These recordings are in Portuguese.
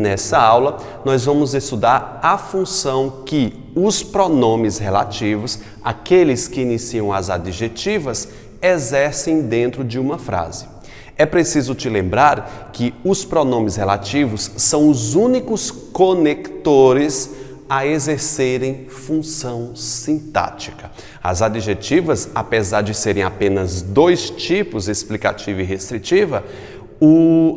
nessa aula nós vamos estudar a função que os pronomes relativos, aqueles que iniciam as adjetivas, exercem dentro de uma frase. É preciso te lembrar que os pronomes relativos são os únicos conectores a exercerem função sintática. As adjetivas, apesar de serem apenas dois tipos, explicativa e restritiva,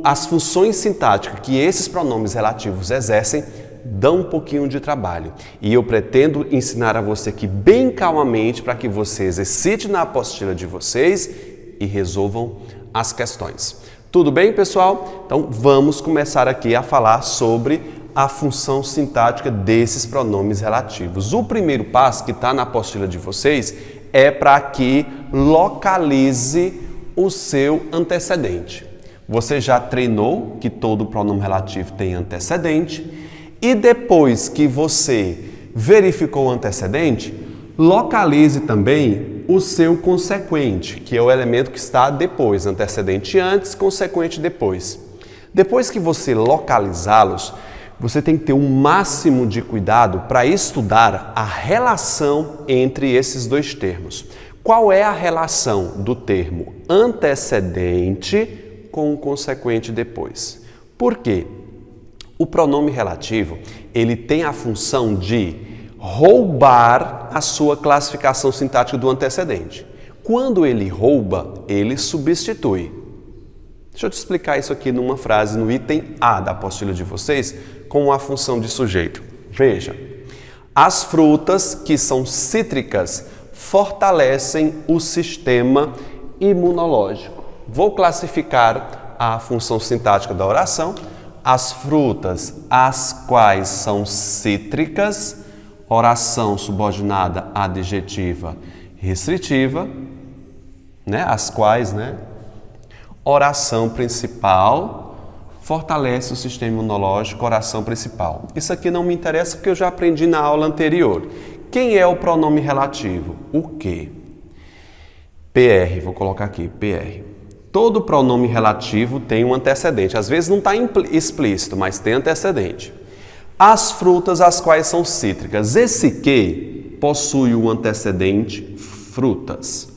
as funções sintáticas que esses pronomes relativos exercem dão um pouquinho de trabalho. E eu pretendo ensinar a você aqui bem calmamente para que você exercite na apostila de vocês e resolvam as questões. Tudo bem, pessoal? Então vamos começar aqui a falar sobre a função sintática desses pronomes relativos. O primeiro passo que está na apostila de vocês é para que localize o seu antecedente. Você já treinou que todo pronome relativo tem antecedente e depois que você verificou o antecedente, localize também o seu consequente, que é o elemento que está depois, antecedente antes, consequente depois. Depois que você localizá-los, você tem que ter o máximo de cuidado para estudar a relação entre esses dois termos. Qual é a relação do termo antecedente com o consequente depois? Por quê? O pronome relativo, ele tem a função de roubar a sua classificação sintática do antecedente. Quando ele rouba, ele substitui. Deixa eu te explicar isso aqui numa frase no item A da apostila de vocês, com a função de sujeito. Veja, as frutas que são cítricas fortalecem o sistema imunológico. Vou classificar a função sintática da oração. As frutas, as quais são cítricas, oração subordinada adjetiva restritiva, as quais, oração principal, fortalece o sistema imunológico, oração principal. Isso aqui não me interessa porque eu já aprendi na aula anterior. Quem é o pronome relativo? O que? PR, vou colocar aqui, PR. Todo pronome relativo tem um antecedente. Às vezes não está explícito, mas tem antecedente. As frutas, as quais são cítricas. Esse que possui o antecedente frutas.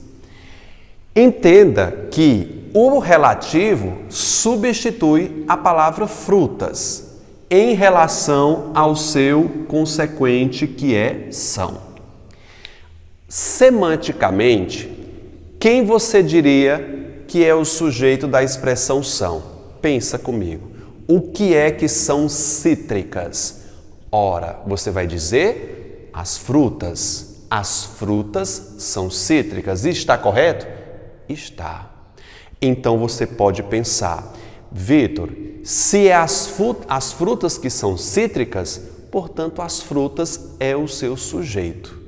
Entenda que o relativo substitui a palavra frutas em relação ao seu consequente, que é são. Semanticamente, quem você diria que é o sujeito da expressão são? Pensa comigo. O que é que são cítricas? Ora, você vai dizer as frutas. As frutas são cítricas. Está correto? Está. Então você pode pensar, Vitor, se é as frutas que são cítricas, portanto as frutas é o seu sujeito.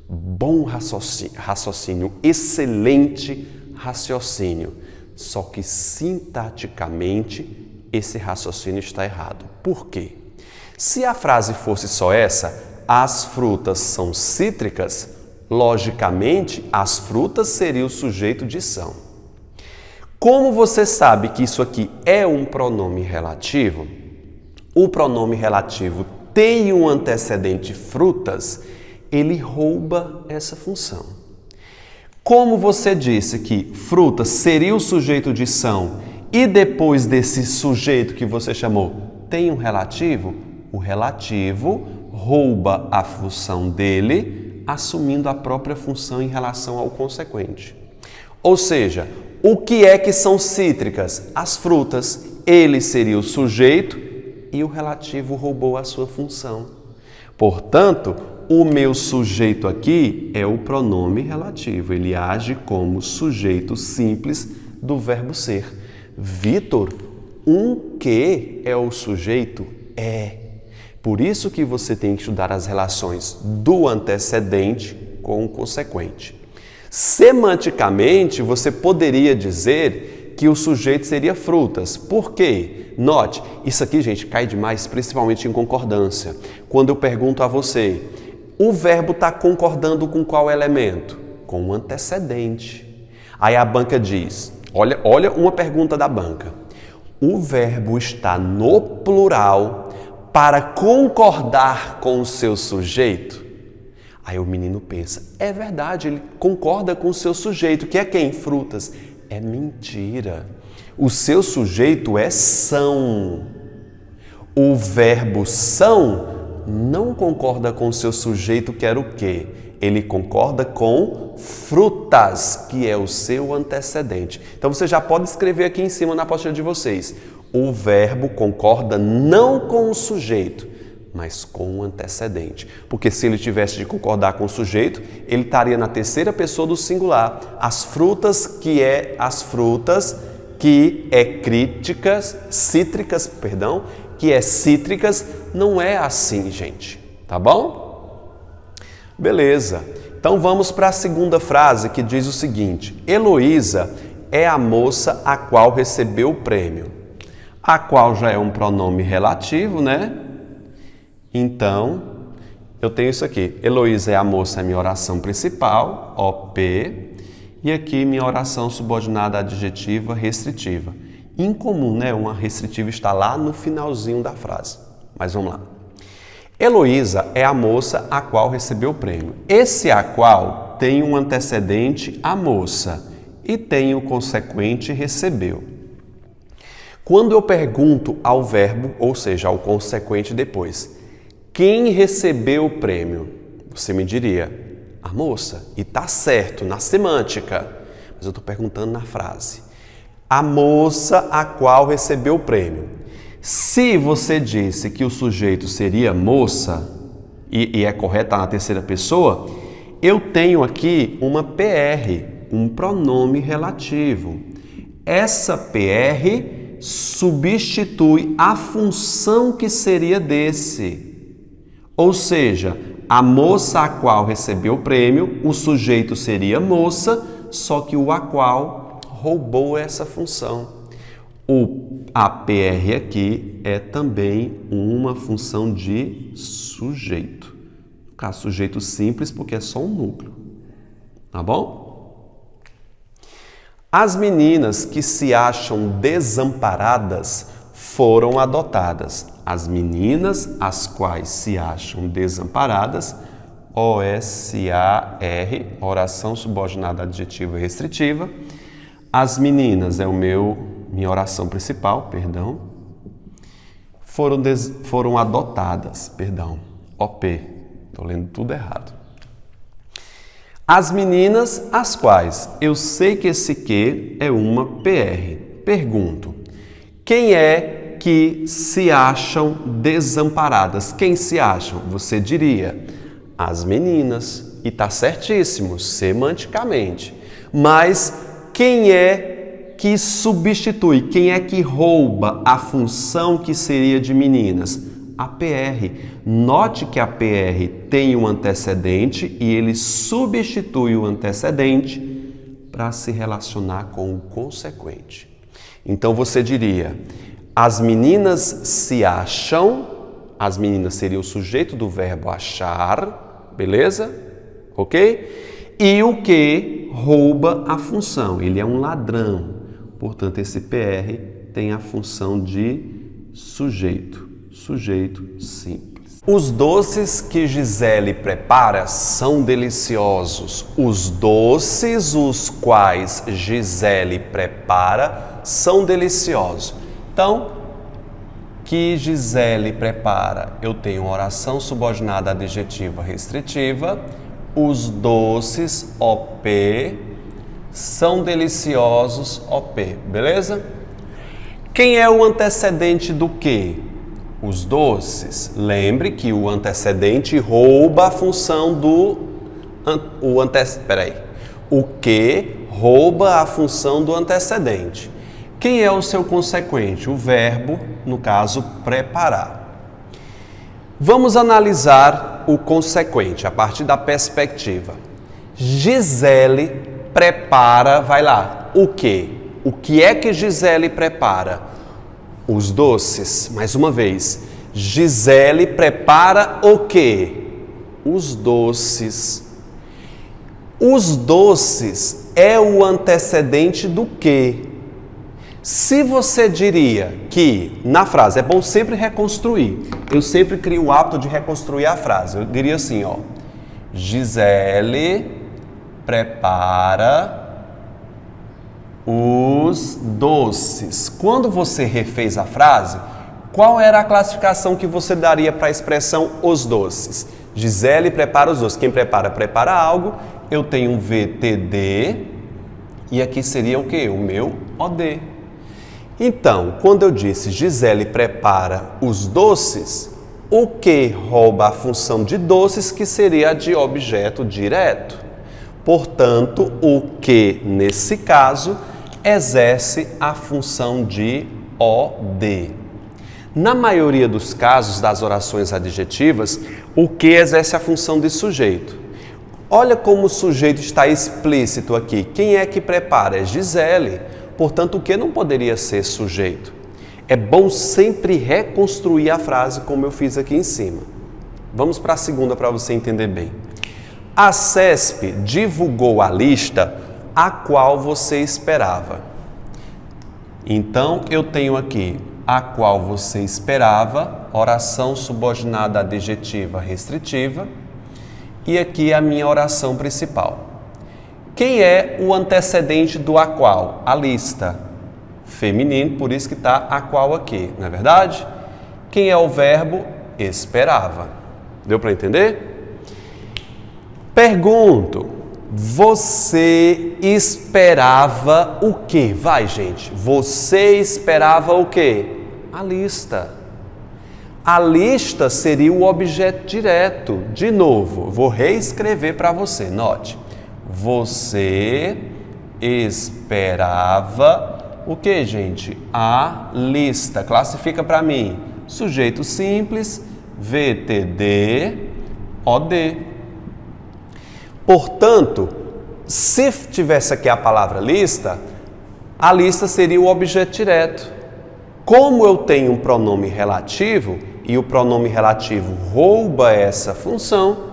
Bom raciocínio, excelente raciocínio. Só que sintaticamente esse raciocínio está errado. Por quê? Se a frase fosse só essa, as frutas são cítricas, logicamente as frutas seria o sujeito de são. Como você sabe que isso aqui é um pronome relativo, o pronome relativo tem um antecedente frutas, ele rouba essa função. Como você disse que frutas seria o sujeito de são e depois desse sujeito que você chamou tem um relativo, o relativo rouba a função dele, assumindo a própria função em relação ao consequente. Ou seja, o que é que são cítricas? As frutas. Ele seria o sujeito e o relativo roubou a sua função. Portanto, o meu sujeito aqui é o pronome relativo. Ele age como sujeito simples do verbo ser. Vitor, um que é o sujeito? É. Por isso que você tem que estudar as relações do antecedente com o consequente. Semanticamente, você poderia dizer que o sujeito seria frutas. Por quê? Note, isso aqui, gente, cai demais, principalmente em concordância. Quando eu pergunto a você, o verbo está concordando com qual elemento? Com o antecedente. Aí a banca diz, olha uma pergunta da banca. O verbo está no plural para concordar com o seu sujeito? Aí o menino pensa, é verdade, ele concorda com o seu sujeito, que é quem? Frutas. É mentira. O seu sujeito é são. O verbo são não concorda com o seu sujeito, que era o quê? Ele concorda com frutas, que é o seu antecedente. Então você já pode escrever aqui em cima na apostila de vocês. O verbo concorda não com o sujeito, mas com o antecedente. Porque se ele tivesse de concordar com o sujeito, ele estaria na terceira pessoa do singular. As frutas que é cítricas, não é assim, gente. Tá bom? Beleza. Então vamos para a segunda frase, que diz o seguinte: Heloísa é a moça a qual recebeu o prêmio. A qual já é um pronome relativo, né? Então, eu tenho isso aqui. Heloísa é a moça, é minha oração principal, OP. E aqui minha oração subordinada adjetiva restritiva. Incomum, né? Uma restritiva está lá no finalzinho da frase. Mas vamos lá. Heloísa é a moça a qual recebeu o prêmio. Esse a qual tem um antecedente, a moça, e tem o consequente, recebeu. Quando eu pergunto ao verbo, ou seja, ao consequente depois, quem recebeu o prêmio? Você me diria, a moça. E tá certo, na semântica. Mas eu estou perguntando na frase. A moça a qual recebeu o prêmio. Se você disse que o sujeito seria moça, e é correto na terceira pessoa, eu tenho aqui uma PR, um pronome relativo. Essa PR substitui a função que seria desse. Ou seja, a moça a qual recebeu o prêmio, o sujeito seria moça, só que o a qual roubou essa função. O APR aqui é também uma função de sujeito. No caso, sujeito simples, porque é só um núcleo. Tá bom? As meninas que se acham desamparadas foram adotadas. As meninas as quais se acham desamparadas, OSAR, oração subordinada adjetiva restritiva. As meninas é minha oração principal, perdão. Foram adotadas, perdão, OP. Estou lendo tudo errado. As meninas as quais, eu sei que esse que é uma PR. Pergunto, quem é que se acham desamparadas? Quem se acham? Você diria, as meninas. E está certíssimo, semanticamente. Mas quem é que substitui, quem é que rouba a função que seria de meninas? A PR. Note que a PR tem um antecedente e ele substitui o antecedente para se relacionar com o consequente. Então você diria, as meninas se acham, as meninas seria o sujeito do verbo achar, beleza? Ok? E o que rouba a função, ele é um ladrão. Portanto, esse PR tem a função de sujeito simples. Os doces que Gisele prepara são deliciosos. Os doces os quais Gisele prepara são deliciosos. Então, que Gisele prepara, eu tenho oração subordinada adjetiva restritiva. Os doces, OP, são deliciosos, OP, beleza? Quem é o antecedente do que? Os doces. Lembre que o antecedente rouba a função O que rouba a função do antecedente. Quem é o seu consequente? O verbo, no caso, preparar. Vamos analisar o consequente a partir da perspectiva. Gisele prepara, vai lá, o quê? O que é que Gisele prepara? Os doces. Mais uma vez, Gisele prepara o quê? Os doces. Os doces é o antecedente do quê? Se você diria que na frase, é bom sempre reconstruir. Eu sempre crio o hábito de reconstruir a frase. Eu diria assim, ó. Gisele prepara os doces. Quando você refez a frase, qual era a classificação que você daria para a expressão os doces? Gisele prepara os doces. Quem prepara, prepara algo. Eu tenho um VTD e aqui seria o quê? O meu OD. Então, quando eu disse Gisele prepara os doces, o que rouba a função de doces, que seria a de objeto direto. Portanto, o que, nesse caso, exerce a função de OD. Na maioria dos casos das orações adjetivas, o que exerce a função de sujeito. Olha como o sujeito está explícito aqui. Quem é que prepara? É Gisele. Portanto, o que não poderia ser sujeito? É bom sempre reconstruir a frase como eu fiz aqui em cima. Vamos para a segunda para você entender bem. A CESP divulgou a lista a qual você esperava. Então, eu tenho aqui a qual você esperava, oração subordinada adjetiva restritiva, e aqui a minha oração principal. Quem é o antecedente do a qual? A lista. Feminino, por isso que está a qual aqui, não é verdade? Quem é o verbo? Esperava. Deu para entender? Pergunto, você esperava o quê? Vai, gente. Você esperava o quê? A lista. A lista seria o objeto direto. De novo, vou reescrever para você. Note. Você esperava o que, gente? A lista. Classifica para mim. Sujeito simples, VTD, OD. Portanto, se tivesse aqui a palavra lista, a lista seria o objeto direto. Como eu tenho um pronome relativo e o pronome relativo rouba essa função,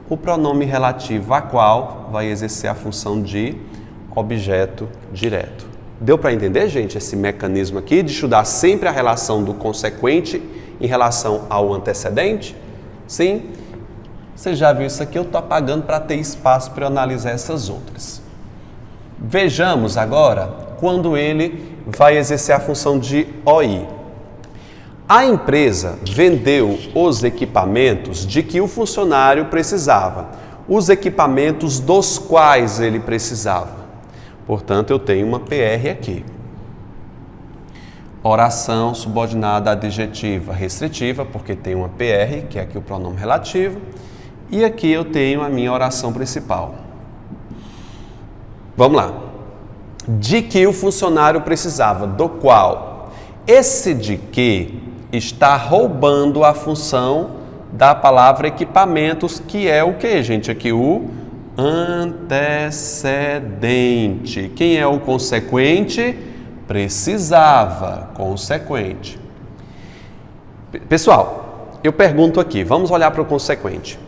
o pronome relativo a qual vai exercer a função de objeto direto. Deu para entender, gente, esse mecanismo aqui de estudar sempre a relação do consequente em relação ao antecedente? Sim? Você já viu isso aqui? Eu estou apagando para ter espaço para eu analisar essas outras. Vejamos agora quando ele vai exercer a função de OI. A empresa vendeu os equipamentos de que o funcionário precisava, os equipamentos dos quais ele precisava. Portanto, eu tenho uma PR aqui. Oração subordinada adjetiva restritiva, porque tem uma PR, que é aqui o pronome relativo, e aqui eu tenho a minha oração principal. Vamos lá. De que o funcionário precisava, do qual. Esse de que está roubando a função da palavra equipamentos, que é o que, gente? Aqui o antecedente. Quem é o consequente? Precisava, consequente. Pessoal, eu pergunto aqui, vamos olhar para o consequente.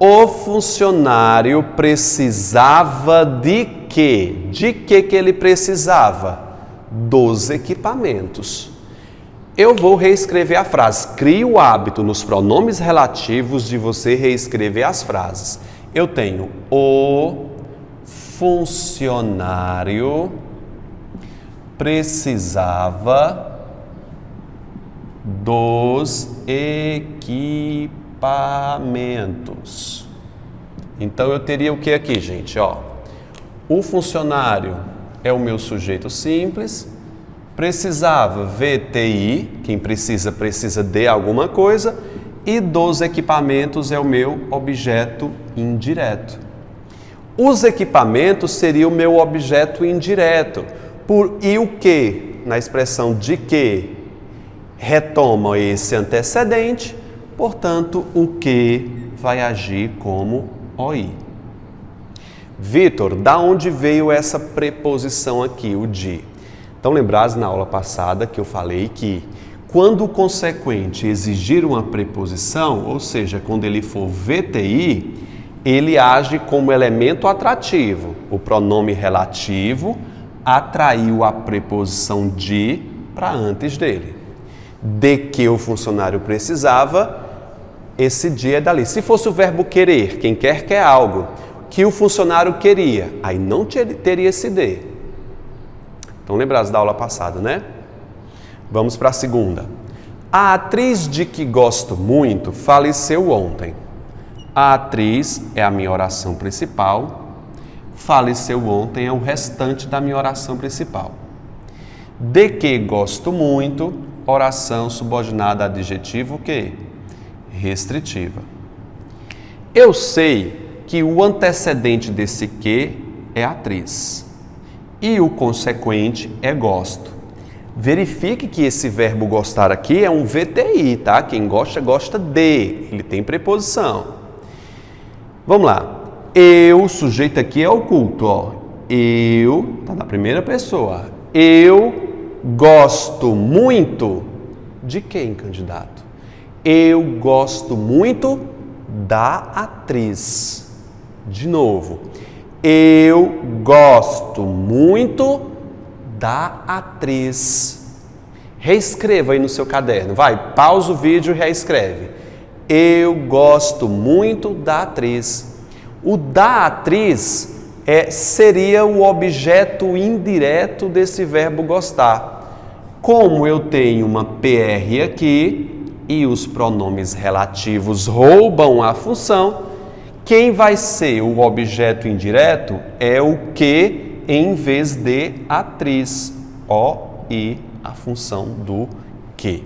O funcionário precisava de quê? De que ele precisava? Dos equipamentos. Eu vou reescrever a frase. Crie o hábito nos pronomes relativos de você reescrever as frases. Eu tenho o funcionário precisava dos equipamentos. Então eu teria o que aqui, gente? Ó, o funcionário é o meu sujeito simples. Precisava, VTI, quem precisa, precisa de alguma coisa, e dos equipamentos é o meu objeto indireto. Os equipamentos seria o meu objeto indireto, e o que, na expressão de que, retoma esse antecedente, portanto, o que vai agir como OI. Vitor, da onde veio essa preposição aqui, o de? Então, lembrasse na aula passada que eu falei que quando o consequente exigir uma preposição, ou seja, quando ele for VTI, ele age como elemento atrativo, o pronome relativo atraiu a preposição de para antes dele. De que o funcionário precisava, esse de é dali. Se fosse o verbo querer, quem quer algo, que o funcionário queria, aí não teria esse de. Estão lembrados da aula passada, né? Vamos para a segunda. A atriz de que gosto muito faleceu ontem. A atriz é a minha oração principal. Faleceu ontem é o restante da minha oração principal. De que gosto muito, oração subordinada a adjetivo o quê? Restritiva. Eu sei que o antecedente desse que é atriz e o consequente é gosto. Verifique que esse verbo gostar aqui é um VTI, tá? Quem gosta, gosta de. Ele tem preposição. Vamos lá. Eu, o sujeito aqui é oculto, ó. Eu, tá na primeira pessoa. Eu gosto muito de quem, candidato? Eu gosto muito da atriz. De novo. Eu gosto muito da atriz. Reescreva aí no seu caderno. Vai, pausa o vídeo e reescreve. Eu gosto muito da atriz. O da atriz seria o objeto indireto desse verbo gostar. Como eu tenho uma PR aqui e os pronomes relativos roubam a função, quem vai ser o objeto indireto é o que em vez de atriz. O-I, a função do que.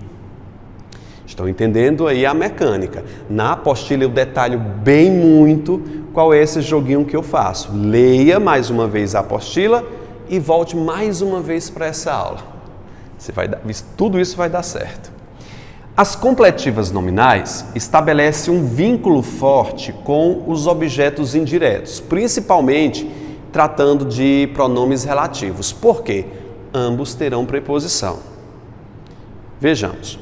Estão entendendo aí a mecânica? Na apostila eu detalho bem muito qual é esse joguinho que eu faço. Leia mais uma vez a apostila e volte mais uma vez para essa aula. Tudo isso vai dar certo. As completivas nominais estabelecem um vínculo forte com os objetos indiretos, principalmente tratando de pronomes relativos. Por quê? Ambos terão preposição. Vejamos.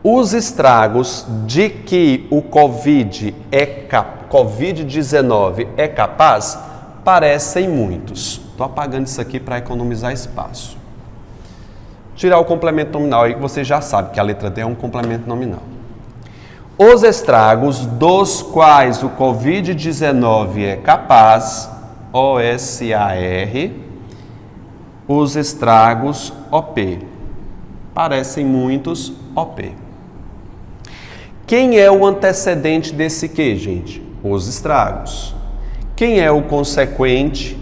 Os estragos de que o Covid-19 é capaz parecem muitos. Estou apagando isso aqui para economizar espaço. Tirar o complemento nominal aí que você já sabe que a letra D é um complemento nominal. Os estragos dos quais o Covid-19 é capaz, O-S-A-R, os estragos, OP. Parecem muitos, OP. Quem é o antecedente desse que, gente? Os estragos. Quem é o consequente?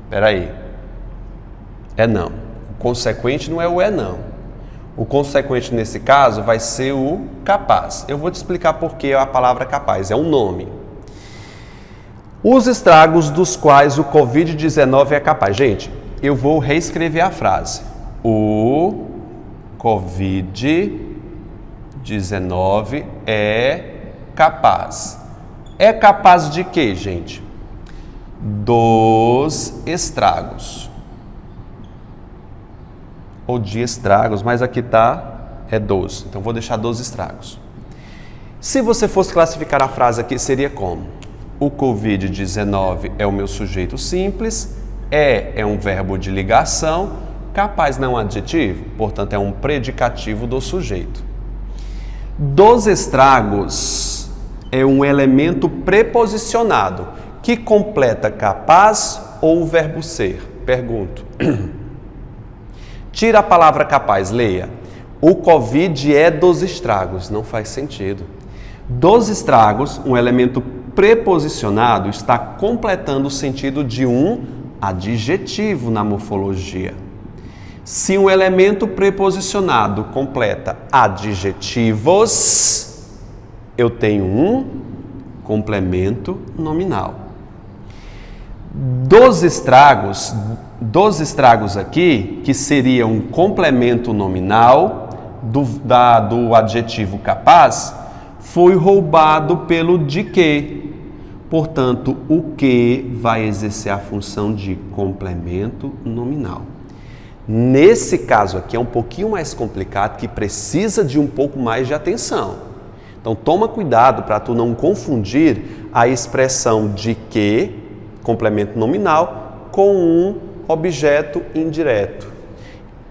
Peraí. É não. O consequente não é o não. O consequente nesse caso vai ser o capaz. Eu vou te explicar por que a palavra capaz. É um nome. Os estragos dos quais o Covid-19 é capaz. Gente, eu vou reescrever a frase. O Covid-19 é capaz. É capaz de quê, gente? Dos estragos. Ou de estragos, mas aqui é dos. Então, vou deixar dos estragos. Se você fosse classificar a frase aqui, seria como? O Covid-19 é o meu sujeito simples, é um verbo de ligação, capaz não é um adjetivo, portanto, é um predicativo do sujeito. Dos estragos é um elemento preposicionado que completa capaz ou o verbo ser. Pergunto. Tira a palavra capaz, leia. O Covid é dos estragos. Não faz sentido. Dos estragos, um elemento preposicionado está completando o sentido de um adjetivo na morfologia. Se um elemento preposicionado completa adjetivos, eu tenho um complemento nominal. Dos estragos aqui, que seria um complemento nominal do adjetivo capaz, foi roubado pelo de que. Portanto, o que vai exercer a função de complemento nominal. Nesse caso aqui é um pouquinho mais complicado, que precisa de um pouco mais de atenção. Então, toma cuidado para tu não confundir a expressão de que, complemento nominal, com um objeto indireto.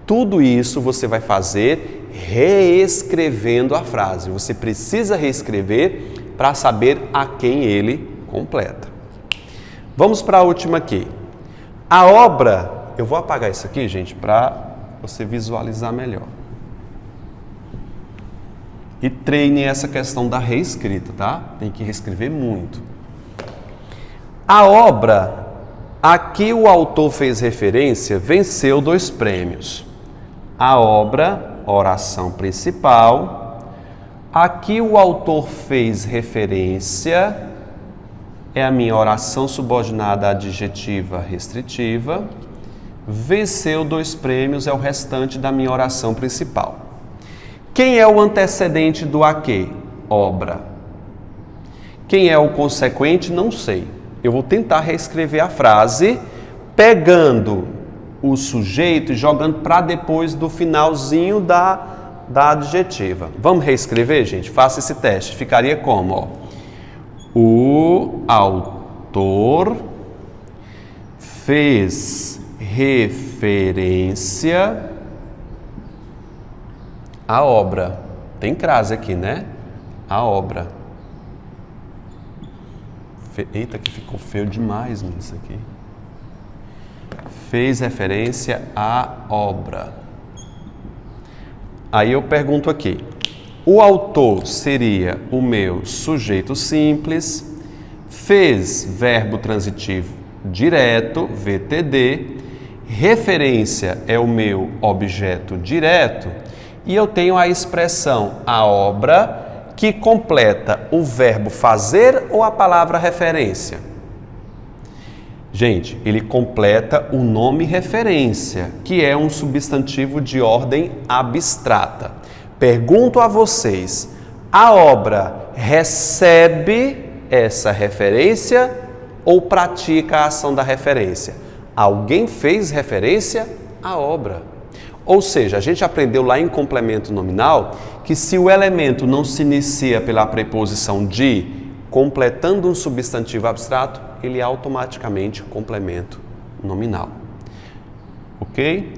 Tudo isso você vai fazer reescrevendo a frase. Você precisa reescrever para saber a quem ele completa. Vamos para a última aqui. A obra, eu vou apagar isso aqui, gente, para você visualizar melhor. E treine essa questão da reescrita, tá? Tem que reescrever muito. A obra a que o autor fez referência venceu 2 prêmios. A obra, oração principal, a que o autor fez referência é a minha oração subordinada adjetiva restritiva. Venceu 2 prêmios é o restante da minha oração principal. Quem é o antecedente do a que? Obra. Quem é o consequente? Não sei. Eu vou tentar reescrever a frase pegando o sujeito e jogando para depois do finalzinho da adjetiva. Vamos reescrever, gente? Faça esse teste. Ficaria como? Ó. O autor fez referência à obra. Tem crase aqui, né? A obra. Eita, que ficou feio demais, mano, isso aqui. Fez referência à obra. Aí eu pergunto aqui. O autor seria o meu sujeito simples. Fez verbo transitivo direto, VTD. Referência é o meu objeto direto. E eu tenho a expressão a obra que completa o verbo fazer ou a palavra referência? Gente, ele completa o nome referência, que é um substantivo de ordem abstrata. Pergunto a vocês, a obra recebe essa referência ou pratica a ação da referência? Alguém fez referência à obra. Ou seja, a gente aprendeu lá em complemento nominal que se o elemento não se inicia pela preposição de, completando um substantivo abstrato, ele é automaticamente complemento nominal. Ok?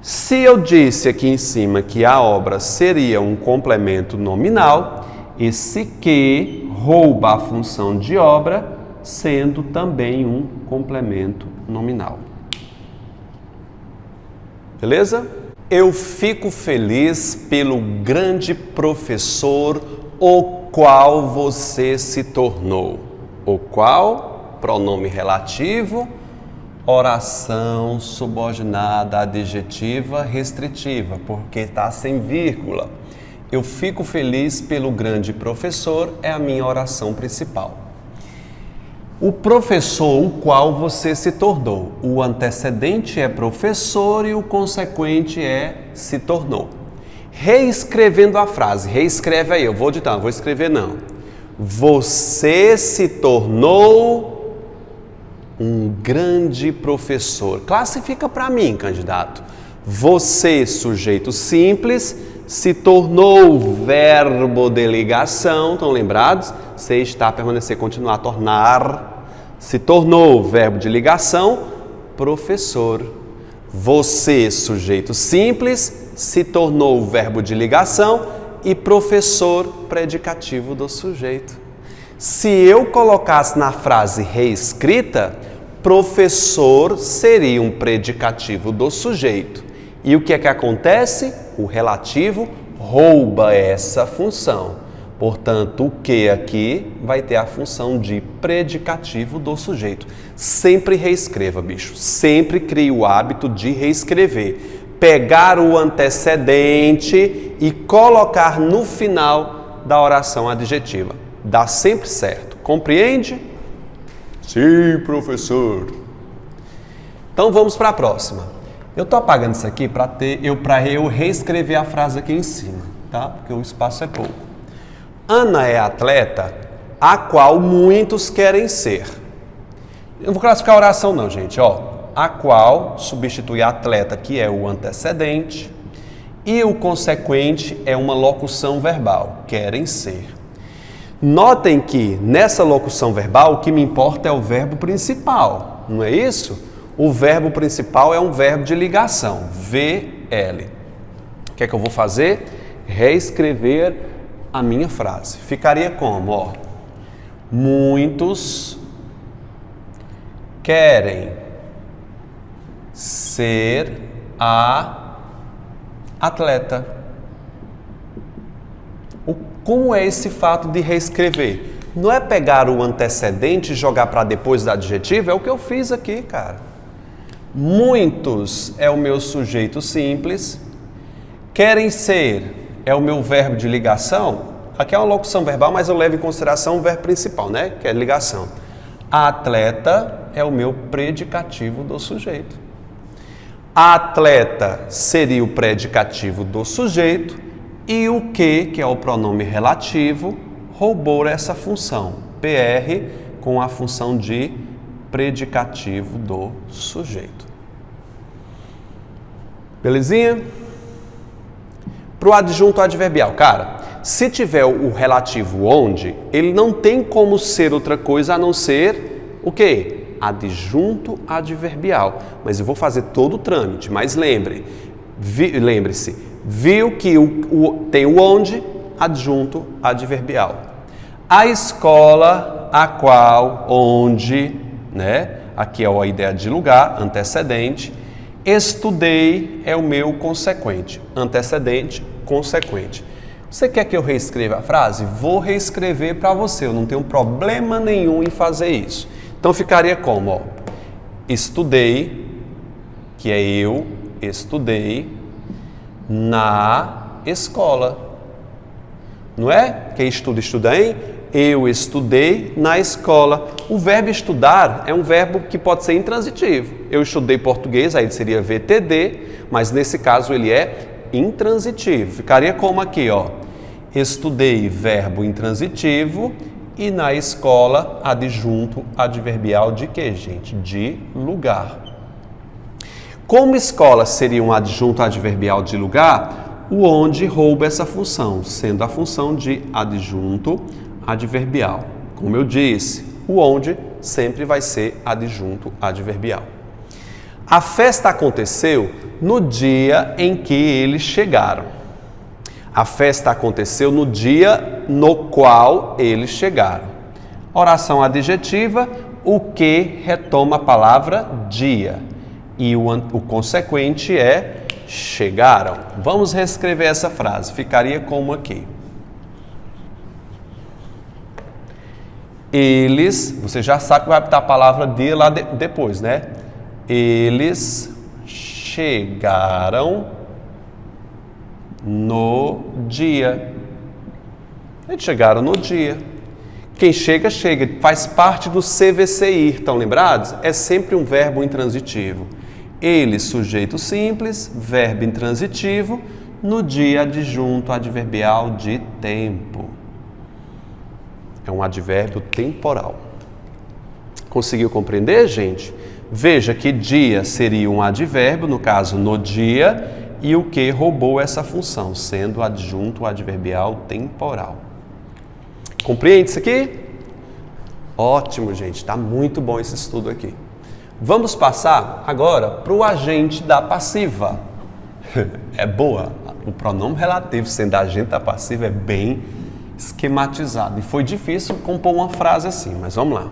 Se eu disse aqui em cima que a obra seria um complemento nominal, esse que rouba a função de obra, sendo também um complemento nominal. Beleza? Eu fico feliz pelo grande professor o qual você se tornou. O qual, pronome relativo, oração subordinada adjetiva restritiva, porque está sem vírgula. Eu fico feliz pelo grande professor é a minha oração principal. O professor o qual você se tornou. O antecedente é professor e o consequente é se tornou. Reescrevendo a frase. Reescreve aí, eu vou ditar, não vou escrever não. Você se tornou um grande professor. Classifica para mim, candidato. Você, sujeito simples, se tornou verbo de ligação. Estão lembrados? Se está, permanecer, continuar, tornar. Se tornou verbo de ligação, professor. Você, sujeito simples, se tornou verbo de ligação e professor, predicativo do sujeito. Se eu colocasse na frase reescrita, professor seria um predicativo do sujeito. E o que é que acontece? O relativo rouba essa função. Portanto, o que aqui vai ter a função de predicativo do sujeito. Sempre reescreva, bicho. Sempre crie o hábito de reescrever. Pegar o antecedente e colocar no final da oração adjetiva. Dá sempre certo. Compreende? Sim, professor. Então vamos para a próxima. Eu estou apagando isso aqui para eu reescrever a frase aqui em cima, tá? Porque o espaço é pouco. Ana é atleta, a qual muitos querem ser. Eu não vou classificar a oração não, gente. Ó, a qual substitui atleta, que é o antecedente, e o consequente é uma locução verbal, querem ser. Notem que nessa locução verbal o que me importa é o verbo principal, não é isso? O verbo principal é um verbo de ligação, VL. O que é que eu vou fazer? Reescrever a minha frase. Ficaria como? Ó, muitos querem ser atleta. Como é esse fato de reescrever? Não é pegar o antecedente e jogar para depois do adjetivo? É o que eu fiz aqui, cara. Muitos é o meu sujeito simples. Querem ser é o meu verbo de ligação. Aqui é uma locução verbal, mas eu levo em consideração o verbo principal, né? Que é ligação. Atleta é o meu predicativo do sujeito. Atleta seria o predicativo do sujeito e o que é o pronome relativo, roubou essa função. PR com a função de predicativo do sujeito. Belezinha? Para o adjunto adverbial, cara, se tiver o relativo onde, ele não tem como ser outra coisa a não ser o quê? Adjunto adverbial. Mas eu vou fazer todo o trâmite, mas lembre-se, viu que tem o onde, adjunto adverbial. A escola, a qual, onde, né? Aqui é a ideia de lugar, antecedente. Estudei é o meu consequente, antecedente, consequente. Você quer que eu reescreva a frase? Vou reescrever para você, eu não tenho problema nenhum em fazer isso. Então ficaria como? Ó, estudei, que é eu estudei na escola. Não é? Quem estuda, estuda em? Eu estudei na escola. O verbo estudar é um verbo que pode ser intransitivo. Eu estudei português, aí seria VTD, mas nesse caso ele é intransitivo. Ficaria como aqui, ó. Estudei, verbo intransitivo, e na escola, adjunto adverbial de quê, gente? De lugar. Como escola seria um adjunto adverbial de lugar, o onde rouba essa função, sendo a função de adjunto adverbial. Como eu disse, o onde sempre vai ser adjunto adverbial. A festa aconteceu no dia em que eles chegaram. A festa aconteceu no dia no qual eles chegaram. Oração adjetiva, o que retoma a palavra dia. E o consequente é chegaram. Vamos reescrever essa frase. Ficaria como aqui. Eles, você já sabe que vai botar a palavra de lá depois, né? Eles chegaram no dia. Eles chegaram no dia. Quem chega, chega. Faz parte do CVC ir, estão lembrados? É sempre um verbo intransitivo. Eles, sujeito simples, verbo intransitivo, no dia adjunto adverbial de tempo. É um advérbio temporal. Conseguiu compreender, gente? Veja que dia seria um advérbio, no caso, no dia, e o que roubou essa função, sendo adjunto adverbial temporal. Compreende isso aqui? Ótimo, gente. Está muito bom esse estudo aqui. Vamos passar agora para o agente da passiva. É boa. O pronome relativo sendo agente da passiva é bem esquematizado. E foi difícil compor uma frase assim, mas vamos lá.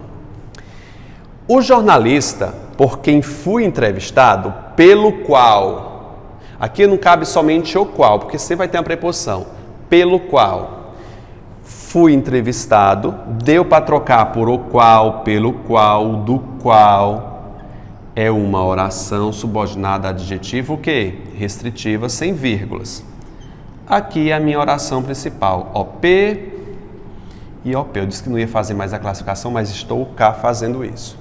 O jornalista, por quem fui entrevistado, pelo qual. Aqui não cabe somente o qual, porque você vai ter uma preposição. Pelo qual. Fui entrevistado, deu para trocar por o qual, pelo qual, do qual. É uma oração subordinada a adjetivo o quê? Restritiva, sem vírgulas. Aqui é a minha oração principal, OP e OP. Eu disse que não ia fazer mais a classificação, mas estou cá fazendo isso.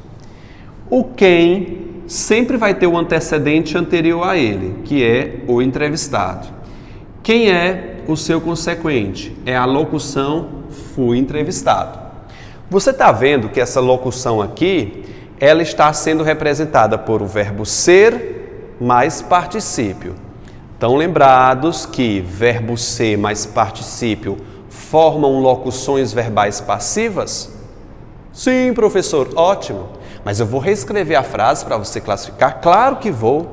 O quem sempre vai ter o antecedente anterior a ele, que é o entrevistado. Quem é o seu consequente? É a locução fui entrevistado. Você está vendo que essa locução aqui, ela está sendo representada por o verbo ser mais particípio. Estão lembrados que verbo ser mais particípio formam locuções verbais passivas? Sim, professor, ótimo. Mas eu vou reescrever a frase para você classificar. Claro que vou.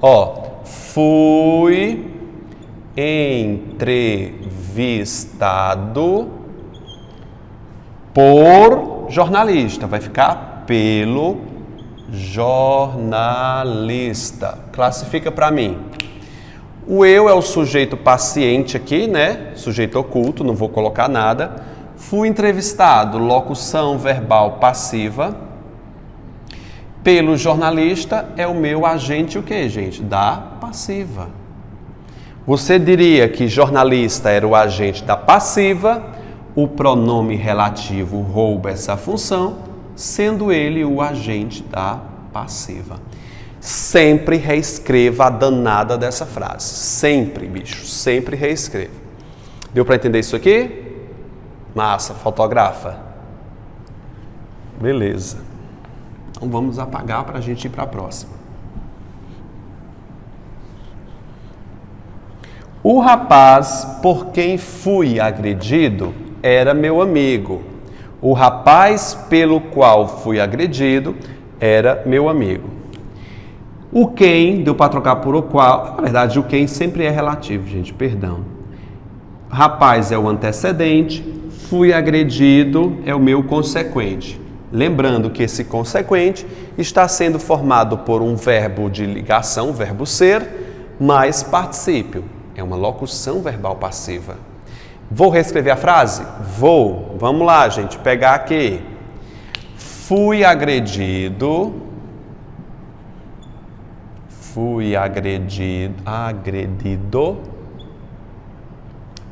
Ó, fui entrevistado por jornalista. Vai ficar pelo jornalista. Classifica para mim. O eu é o sujeito paciente aqui, né? Sujeito oculto, não vou colocar nada. Fui entrevistado, locução verbal passiva. Pelo jornalista é o meu agente o quê, gente? Da passiva. Você diria que jornalista era o agente da passiva, o pronome relativo rouba essa função, sendo ele o agente da passiva. Sempre reescreva a danada dessa frase. Sempre, bicho. Sempre reescreva. Deu para entender isso aqui? Massa, fotografa. Beleza. Então vamos apagar para a gente ir para a próxima. O rapaz por quem fui agredido era meu amigo. O rapaz pelo qual fui agredido era meu amigo. O quem, deu para trocar por o qual, na verdade o quem sempre é relativo, gente, perdão. Rapaz é o antecedente, fui agredido é o meu consequente. Lembrando que esse consequente está sendo formado por um verbo de ligação, verbo ser, mais particípio. É uma locução verbal passiva. Vou reescrever a frase? Vou. Vamos lá, gente, pegar aqui. Fui agredido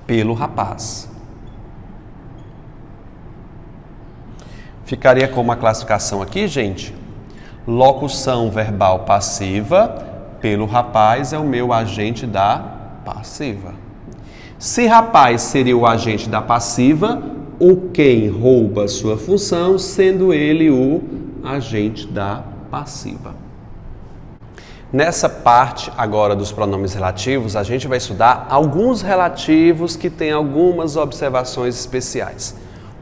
pelo rapaz. Ficaria com uma classificação aqui, gente. Locução verbal passiva, pelo rapaz é o meu agente da passiva. Se rapaz seria o agente da passiva, o quem rouba sua função, sendo ele o agente da passiva. Nessa parte agora dos pronomes relativos, a gente vai estudar alguns relativos que têm algumas observações especiais.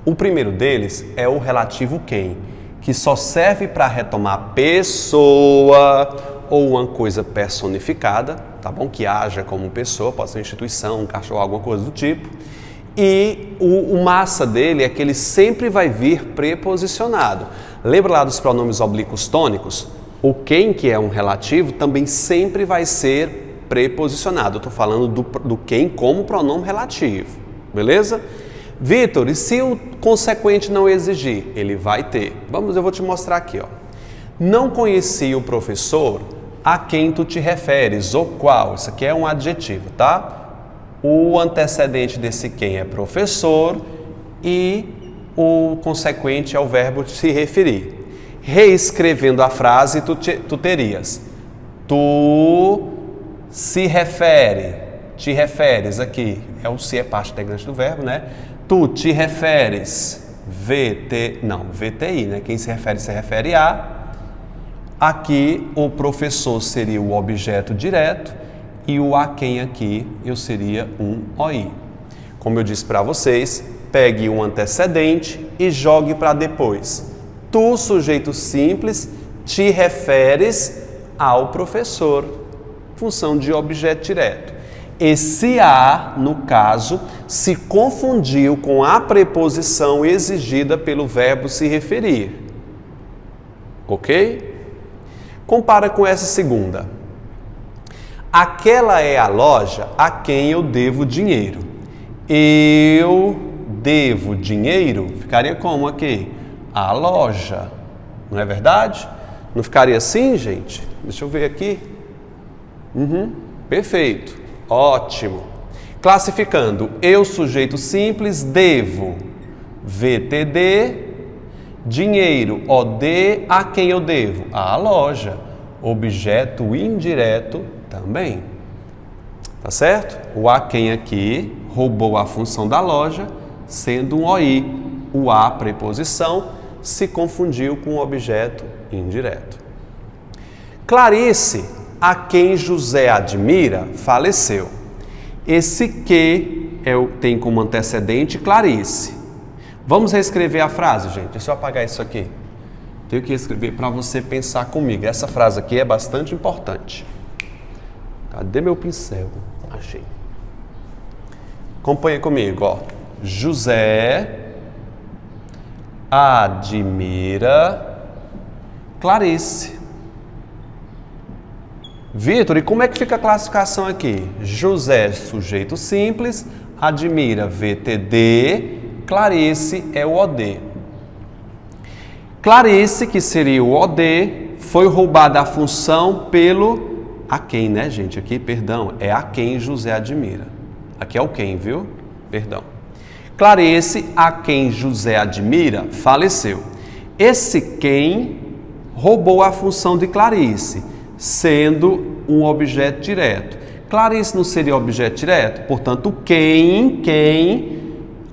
O primeiro deles é o relativo quem, que só serve para retomar pessoa ou uma coisa personificada, tá bom? Que haja como pessoa, pode ser uma instituição, um cachorro, alguma coisa do tipo. E o massa dele é que ele sempre vai vir preposicionado. Lembra lá dos pronomes oblíquos tônicos? O quem, que é um relativo, também sempre vai ser preposicionado. Eu estou falando do quem como pronome relativo, beleza? Vitor, e se o consequente não exigir? Ele vai ter. Eu vou te mostrar aqui, ó. Não conheci o professor a quem tu te referes, ou qual. Isso aqui é um adjetivo, tá? O antecedente desse quem é professor e o consequente é o verbo se referir. Reescrevendo a frase, tu terias: tu se refere, te referes, aqui é o se, é parte integrante do verbo, né? Tu te referes, VTI, né? Quem se refere a. Aqui o professor seria o objeto direto e o a quem aqui eu seria um OI. Como eu disse para vocês, pegue um antecedente e jogue para depois. Tu, sujeito simples, te referes ao professor, função de objeto direto. Esse a, no caso, se confundiu com a preposição exigida pelo verbo se referir. Ok? Compara com essa segunda. Aquela é a loja a quem eu devo dinheiro. Eu devo dinheiro, ficaria como aqui? A loja, não é verdade? Não ficaria assim, gente? Deixa eu ver aqui. Perfeito, ótimo. Classificando, eu, sujeito simples, devo, VTD, dinheiro, OD, a quem eu devo? A loja. Objeto indireto também. Tá certo? O a quem aqui roubou a função da loja, sendo um OI. O a, preposição, se confundiu com o objeto indireto. Clarice, a quem José admira, faleceu. Esse que tem como antecedente Clarice. Vamos reescrever a frase, gente. Deixa eu apagar isso aqui. Tenho que escrever para você pensar comigo. Essa frase aqui é bastante importante. Cadê meu pincel? Achei. Acompanha comigo, ó. José admira Clarice. Vitor, e como é que fica a classificação aqui? José, sujeito simples, admira, VTD, Clarice é o OD. Clarice, que seria o OD, foi roubada a função pelo a quem, né, gente? Aqui, perdão, é a quem José admira. Aqui é o quem, viu? Perdão. Clarice, a quem José admira, faleceu. Esse quem roubou a função de Clarice, sendo um objeto direto. Clarice não seria objeto direto? Portanto, quem,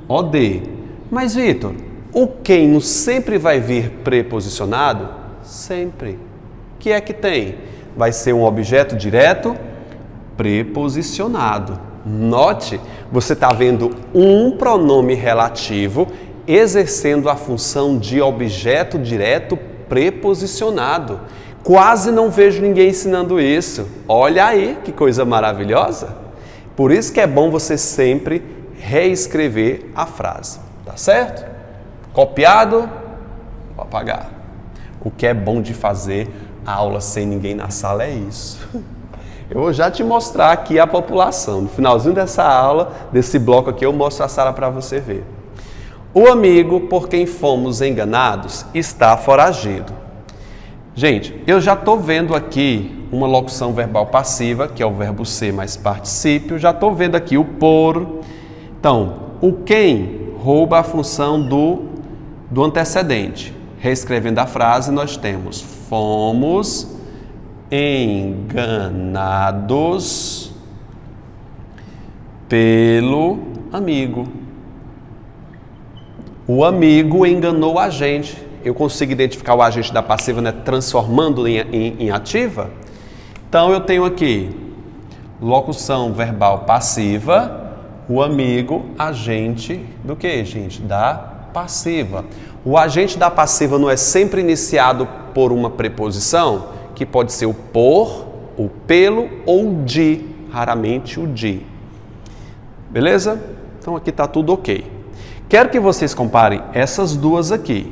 OD. Mas, Vitor, o quem não sempre vai vir preposicionado? Sempre. O que é que tem? Vai ser um objeto direto preposicionado. Note, você está vendo um pronome relativo exercendo a função de objeto direto preposicionado. Quase não vejo ninguém ensinando isso. Olha aí, que coisa maravilhosa. Por isso que é bom você sempre reescrever a frase, tá certo? Copiado, vou apagar. O que é bom de fazer aula sem ninguém na sala é isso. Eu vou já te mostrar aqui a população. No finalzinho dessa aula, desse bloco aqui, eu mostro a sala para você ver. O amigo por quem fomos enganados está foragido. Gente, eu já estou vendo aqui uma locução verbal passiva, que é o verbo ser mais particípio. Já estou vendo aqui o por. Então, o quem rouba a função do antecedente. Reescrevendo a frase, nós temos fomos enganados pelo amigo. O amigo enganou a gente. Eu consigo identificar o agente da passiva, né, transformando em ativa? Então, eu tenho aqui locução verbal passiva, o amigo, agente do que, gente? Da passiva. O agente da passiva não é sempre iniciado por uma preposição, que pode ser o por, o pelo ou o de, raramente o de. Beleza? Então aqui está tudo ok. Quero que vocês comparem essas duas aqui,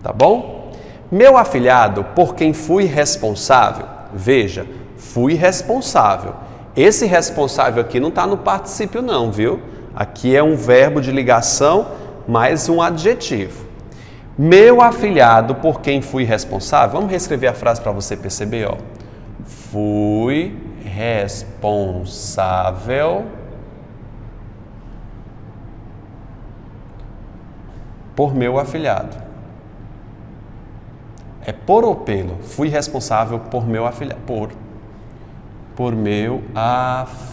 tá bom? Meu afilhado, por quem fui responsável. Veja, fui responsável. Esse responsável aqui não está no particípio não, viu? Aqui é um verbo de ligação mais um adjetivo. Meu afilhado, por quem fui responsável. Vamos reescrever a frase para você perceber, ó. Fui responsável por meu afilhado. É por ou pelo? Fui responsável por meu afilhado. Por meu afilhado.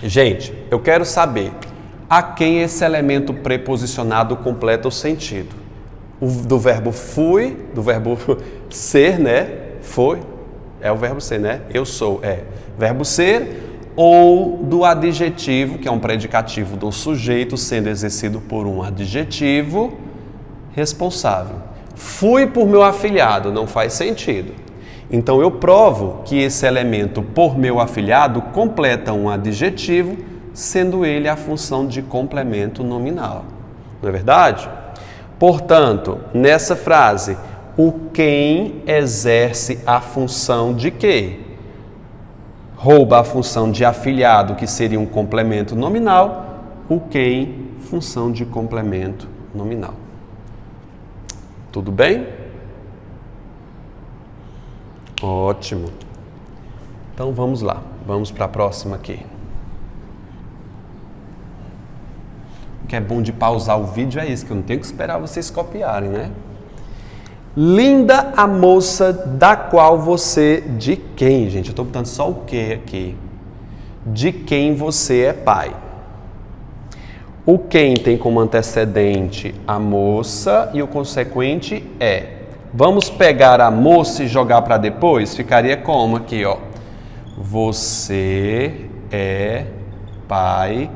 Gente, eu quero saber a quem esse elemento preposicionado completa o sentido. Do verbo fui, do verbo ser, né? Foi, é o verbo ser, né? Eu sou, é. Verbo ser, ou do adjetivo, que é um predicativo do sujeito, sendo exercido por um adjetivo responsável. Fui por meu afilhado, não faz sentido. Então eu provo que esse elemento por meu afilhado completa um adjetivo, sendo ele a função de complemento nominal. Não é verdade? Portanto, nessa frase, o quem exerce a função de quê? Rouba a função de afilhado, que seria um complemento nominal, o quem, função de complemento nominal. Tudo bem? Ótimo. Então vamos lá, vamos para a próxima aqui. O que é bom de pausar o vídeo é isso, que eu não tenho que esperar vocês copiarem, né? Linda a moça da qual você... De quem, gente? Eu estou botando só o que aqui. De quem você é pai. O quem tem como antecedente a moça e o consequente é. Vamos pegar a moça e jogar para depois? Ficaria como aqui, ó. Você é pai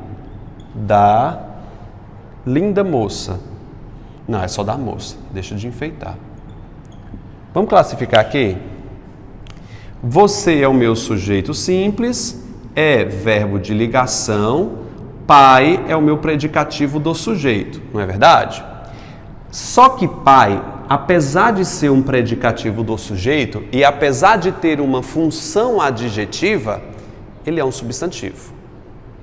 da linda moça. Não, é só da moça. Deixa de enfeitar. Vamos classificar aqui? Você é o meu sujeito simples, é verbo de ligação, pai é o meu predicativo do sujeito, não é verdade? Só que pai, apesar de ser um predicativo do sujeito e apesar de ter uma função adjetiva, ele é um substantivo.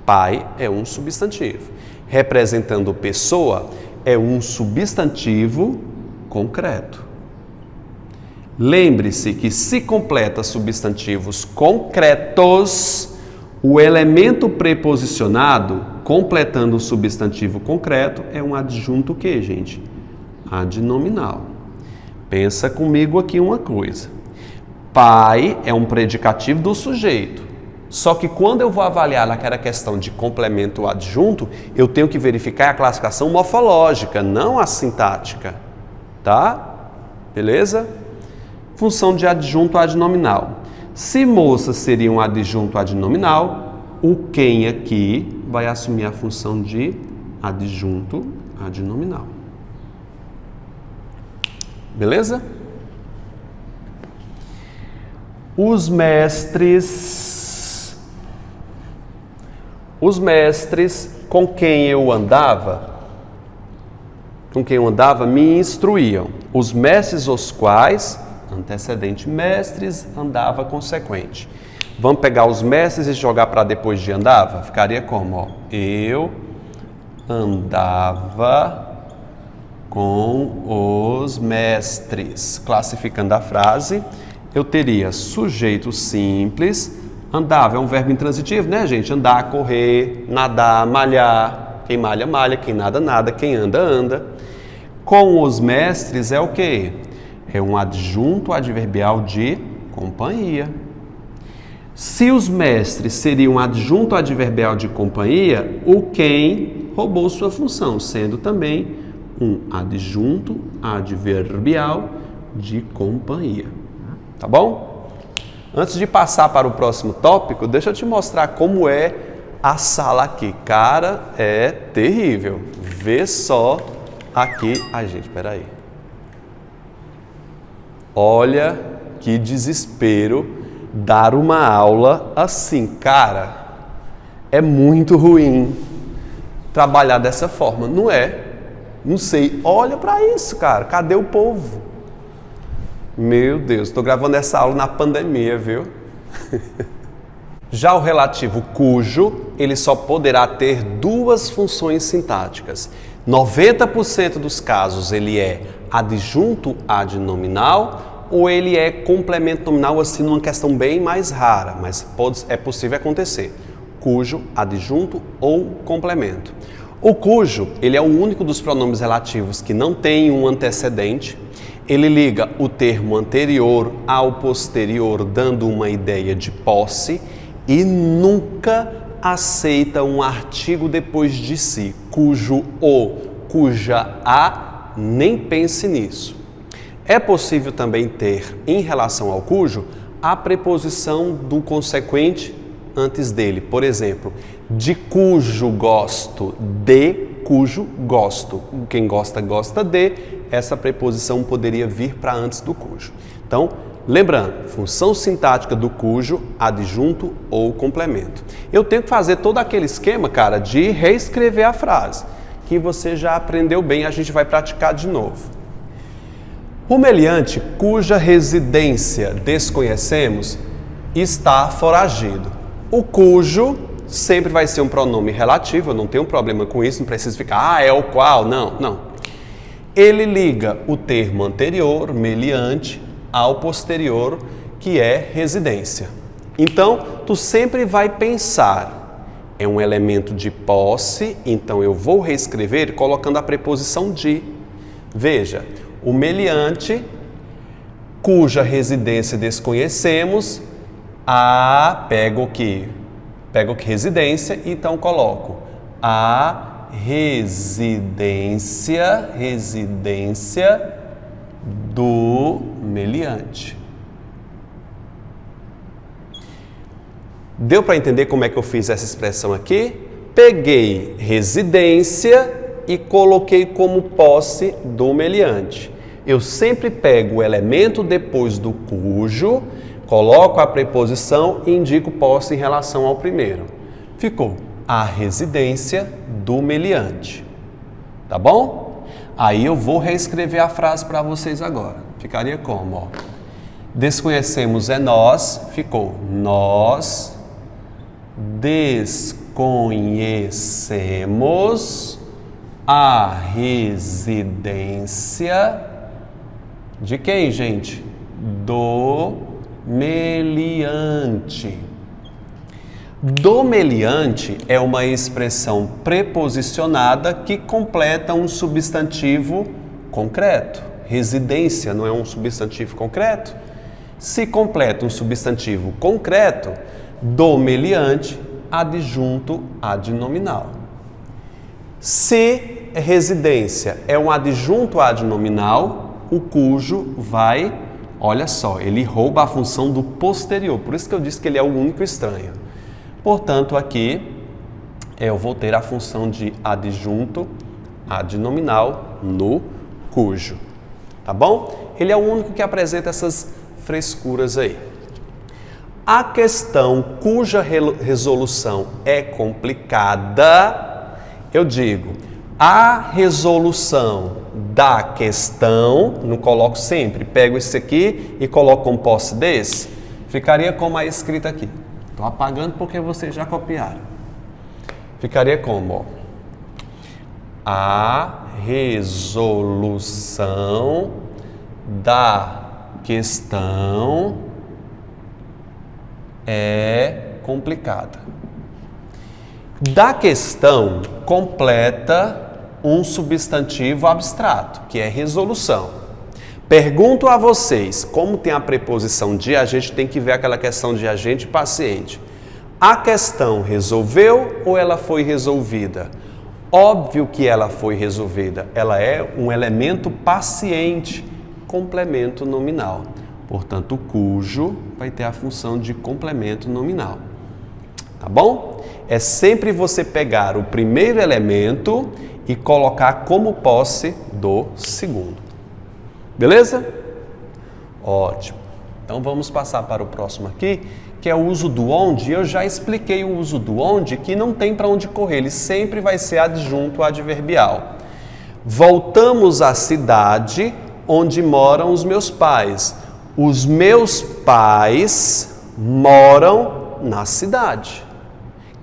Pai é um substantivo. Representando pessoa, é um substantivo concreto. Lembre-se que se completa substantivos concretos, o elemento preposicionado, completando o substantivo concreto, é um adjunto o quê, gente? Adnominal. Pensa comigo aqui uma coisa. Pai é um predicativo do sujeito. Só que quando eu vou avaliar naquela questão de complemento adjunto, eu tenho que verificar a classificação morfológica, não a sintática. Tá? Beleza? Função de adjunto adnominal. Se moça seria um adjunto adnominal, o quem aqui vai assumir a função de adjunto adnominal. Beleza? Os mestres com quem eu andava me instruíam. Os mestres os quais, antecedente mestres, andava consequente. Vamos pegar os mestres e jogar para depois de andava? Ficaria como? Ó, eu andava com os mestres. Classificando a frase, eu teria sujeito simples. Andava é um verbo intransitivo, né, gente? Andar, correr, nadar, malhar. Quem malha, malha. Quem nada, nada. Quem anda, anda. Com os mestres é o quê? É um adjunto adverbial de companhia. Se os mestres seriam um adjunto adverbial de companhia, o quem roubou sua função, sendo também um adjunto adverbial de companhia. Tá bom? Antes de passar para o próximo tópico, deixa eu te mostrar como é a sala aqui. Cara, é terrível. Vê só aqui. Ai, gente, peraí. Olha que desespero dar uma aula assim, cara. É muito ruim trabalhar dessa forma, não é? Não sei. Olha para isso, cara. Cadê o povo? Meu Deus, estou gravando essa aula na pandemia, viu? Já o relativo cujo, ele só poderá ter duas funções sintáticas. 90% dos casos ele é adjunto adnominal ou ele é complemento nominal, assim, numa questão bem mais rara, mas é possível acontecer. Cujo, adjunto ou complemento. O cujo, ele é o único dos pronomes relativos que não tem um antecedente. Ele liga o termo anterior ao posterior, dando uma ideia de posse e nunca aceita um artigo depois de si, cujo ou, cuja a, nem pense nisso. É possível também ter, em relação ao cujo, a preposição do consequente antes dele. Por exemplo, de cujo gosto, de cujo gosto. Quem gosta, gosta de. Essa preposição poderia vir para antes do cujo. Então, lembrando, função sintática do cujo, adjunto ou complemento. Eu tenho que fazer todo aquele esquema, cara, de reescrever a frase, que você já aprendeu bem, a gente vai praticar de novo. O meliante cuja residência desconhecemos está foragido. O cujo sempre vai ser um pronome relativo, eu não tenho problema com isso, não preciso ficar, é o qual, não. Ele liga o termo anterior, meliante, ao posterior, que é residência. Então, tu sempre vai pensar, é um elemento de posse, então eu vou reescrever colocando a preposição de. Veja, o meliante, cuja residência desconhecemos, pego o que? Pego que residência, então coloco a residência do meliante. Deu para entender como é que eu fiz essa expressão aqui? Peguei residência e coloquei como posse do meliante. Eu sempre pego o elemento depois do cujo, coloco a preposição e indico posse em relação ao primeiro. Ficou a residência do meliante. Tá bom? Aí eu vou reescrever a frase para vocês agora. Ficaria como? Ó. Desconhecemos é nós, ficou nós desconhecemos a residência de quem, gente? Do meliante. Do meliante é uma expressão preposicionada que completa um substantivo concreto. Residência não é um substantivo concreto? Se completa um substantivo concreto, do meliante, adjunto adnominal. Se residência é um adjunto adnominal, o cujo vai, olha só, ele rouba a função do posterior. Por isso que eu disse que ele é o único estranho. Portanto, aqui eu vou ter a função de adjunto adnominal no cujo. Tá bom? Ele é o único que apresenta essas frescuras aí. A questão cuja resolução é complicada, eu digo, a resolução da questão, não coloco sempre, pego esse aqui e coloco como posse desse, ficaria como a escrita aqui. Estou apagando porque vocês já copiaram. Ficaria como? Ó, a resolução da questão é complicada. Da questão completa um substantivo abstrato, que é resolução. Pergunto a vocês, como tem a preposição de, a gente tem que ver aquela questão de agente e paciente. A questão resolveu ou ela foi resolvida? Óbvio que ela foi resolvida. Ela é um elemento paciente, complemento nominal. Portanto, o cujo vai ter a função de complemento nominal. Tá bom? É sempre você pegar o primeiro elemento e colocar como posse do segundo. Beleza? Ótimo. Então, vamos passar para o próximo aqui, que é o uso do onde. Eu já expliquei o uso do onde, que não tem para onde correr. Ele sempre vai ser adjunto adverbial. Voltamos à cidade onde moram os meus pais. Os meus pais moram na cidade.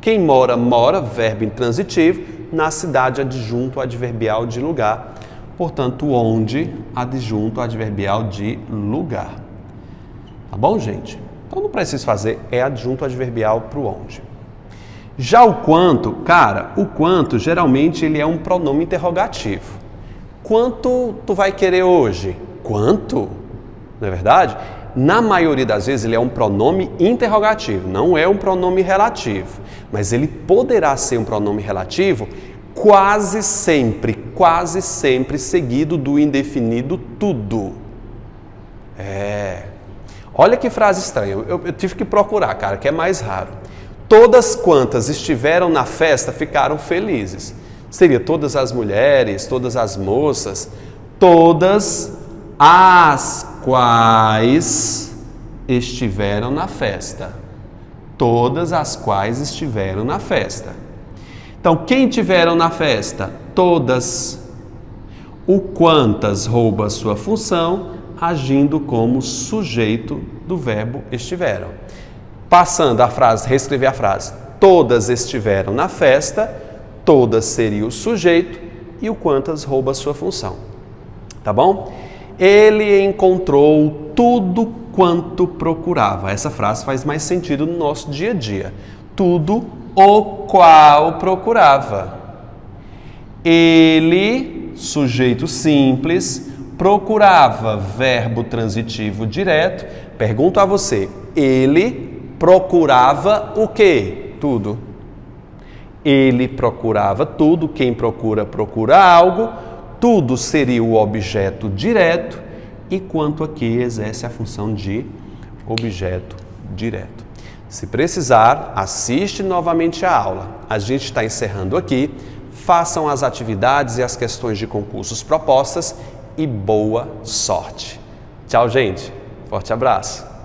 Quem mora, mora, verbo intransitivo, na cidade, adjunto adverbial de lugar. Portanto, onde, adjunto adverbial de lugar. Tá bom, gente? Então, não preciso fazer, é adjunto adverbial para o onde. Já o quanto, cara, o quanto, geralmente, ele é um pronome interrogativo. Quanto tu vai querer hoje? Quanto? Não é verdade? Na maioria das vezes ele é um pronome interrogativo, não é um pronome relativo. Mas ele poderá ser um pronome relativo quase sempre seguido do indefinido tudo. Olha que frase estranha, eu tive que procurar, cara, que é mais raro. Todas quantas estiveram na festa ficaram felizes. Seria todas as mulheres, todas as moças, todas as quais estiveram na festa. Todas as quais estiveram na festa. Então, quem tiveram na festa? Todas. O quantas rouba sua função, agindo como sujeito do verbo estiveram. Passando a frase, reescrever a frase. Todas estiveram na festa, todas seria o sujeito e o quantas rouba sua função. Tá bom? Ele encontrou tudo quanto procurava. Essa frase faz mais sentido no nosso dia a dia. Tudo o qual procurava. Ele, sujeito simples, procurava, verbo transitivo direto. Pergunto a você, ele procurava o quê? Tudo. Ele procurava tudo, quem procura, procura algo. Tudo seria o objeto direto, e quanto aqui exerce a função de objeto direto. Se precisar, assiste novamente a aula. A gente está encerrando aqui. façam as atividades e as questões de concursos propostas e boa sorte. Tchau, gente. Forte abraço.